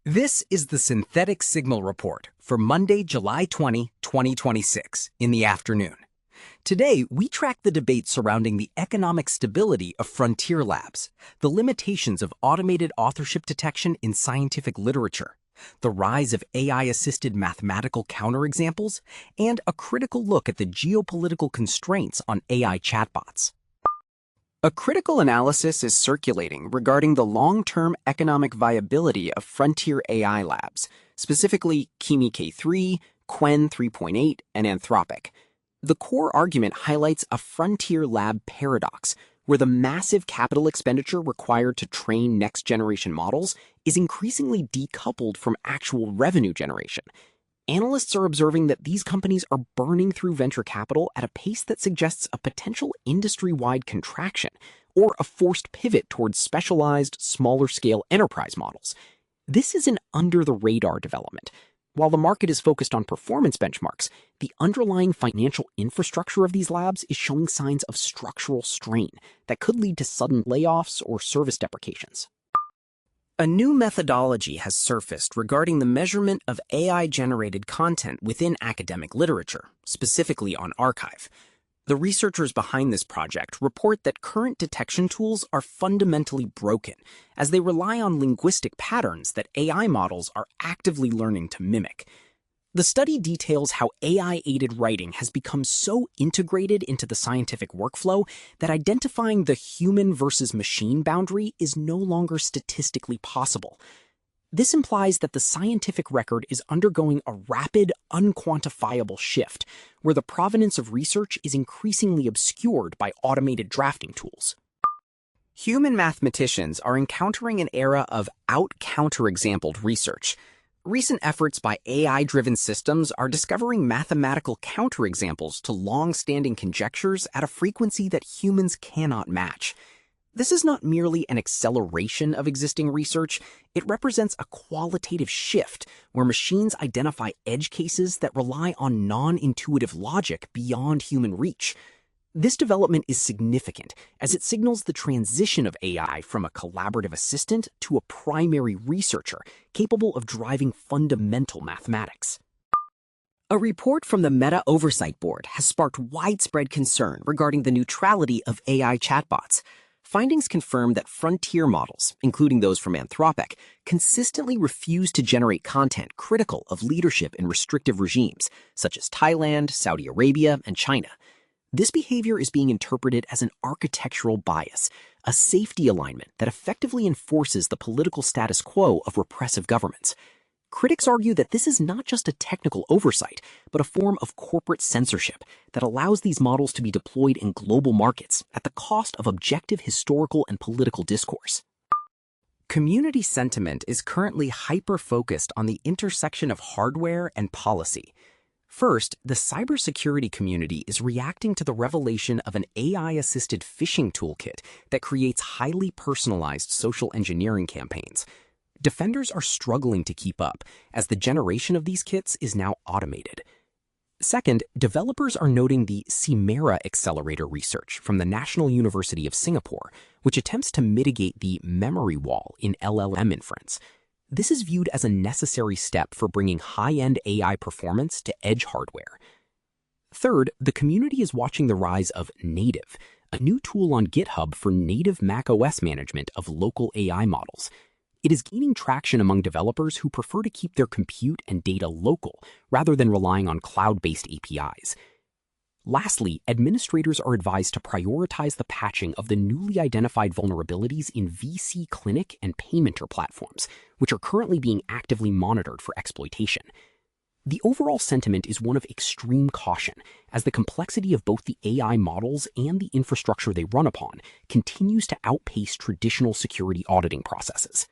This is the Synthetic Signal Report for Monday, July 20, 2026, in the afternoon. Today, we track the debate surrounding the economic stability of frontier labs, the limitations of automated authorship detection in scientific literature, the rise of AI-assisted mathematical counterexamples, and a critical look at the geopolitical constraints on AI chatbots. A critical analysis is circulating regarding the long-term economic viability of frontier AI labs, specifically Kimi K3, Qwen 3.8, and Anthropic. The core argument highlights a frontier lab paradox, where the massive capital expenditure required to train next-generation models is increasingly decoupled from actual revenue generation. Analysts are observing that these companies are burning through venture capital at a pace that suggests a potential industry-wide contraction or a forced pivot towards specialized, smaller-scale enterprise models. This is an under-the-radar development. While the market is focused on performance benchmarks, the underlying financial infrastructure of these labs is showing signs of structural strain that could lead to sudden layoffs or service deprecations. A new methodology has surfaced regarding the measurement of AI-generated content within academic literature, specifically on ArXiv. The researchers behind this project report that current detection tools are fundamentally broken, as they rely on linguistic patterns that AI models are actively learning to mimic. The study details how AI-aided writing has become so integrated into the scientific workflow that identifying the human versus machine boundary is no longer statistically possible. This implies that the scientific record is undergoing a rapid, unquantifiable shift, where the provenance of research is increasingly obscured by automated drafting tools. Human mathematicians are encountering an era of out-counterexampled research. Recent efforts by AI-driven systems are discovering mathematical counterexamples to long-standing conjectures at a frequency that humans cannot match. This is not merely an acceleration of existing research, it represents a qualitative shift where machines identify edge cases that rely on non-intuitive logic beyond human reach. This development is significant as it signals the transition of AI from a collaborative assistant to a primary researcher capable of driving fundamental mathematics. A report from the Meta Oversight Board has sparked widespread concern regarding the neutrality of AI chatbots. Findings confirm that frontier models, including those from Anthropic, consistently refuse to generate content critical of leadership in restrictive regimes, such as Thailand, Saudi Arabia, and China. This behavior is being interpreted as an architectural bias, a safety alignment that effectively enforces the political status quo of repressive governments. Critics argue that this is not just a technical oversight, but a form of corporate censorship that allows these models to be deployed in global markets at the cost of objective historical and political discourse. Community sentiment is currently hyper-focused on the intersection of hardware and policy. First, the cybersecurity community is reacting to the revelation of an AI-assisted phishing toolkit that creates highly personalized social engineering campaigns. Defenders are struggling to keep up, as the generation of these kits is now automated. Second, developers are noting the Chimera Accelerator research from the National University of Singapore, which attempts to mitigate the memory wall in LLM inference. This is viewed as a necessary step for bringing high-end AI performance to edge hardware. Third, the community is watching the rise of Native, a new tool on GitHub for native macOS management of local AI models. It is gaining traction among developers who prefer to keep their compute and data local rather than relying on cloud-based APIs. Lastly, administrators are advised to prioritize the patching of the newly identified vulnerabilities in VC Clinic and Paymenter platforms, which are currently being actively monitored for exploitation. The overall sentiment is one of extreme caution, as the complexity of both the AI models and the infrastructure they run upon continues to outpace traditional security auditing processes.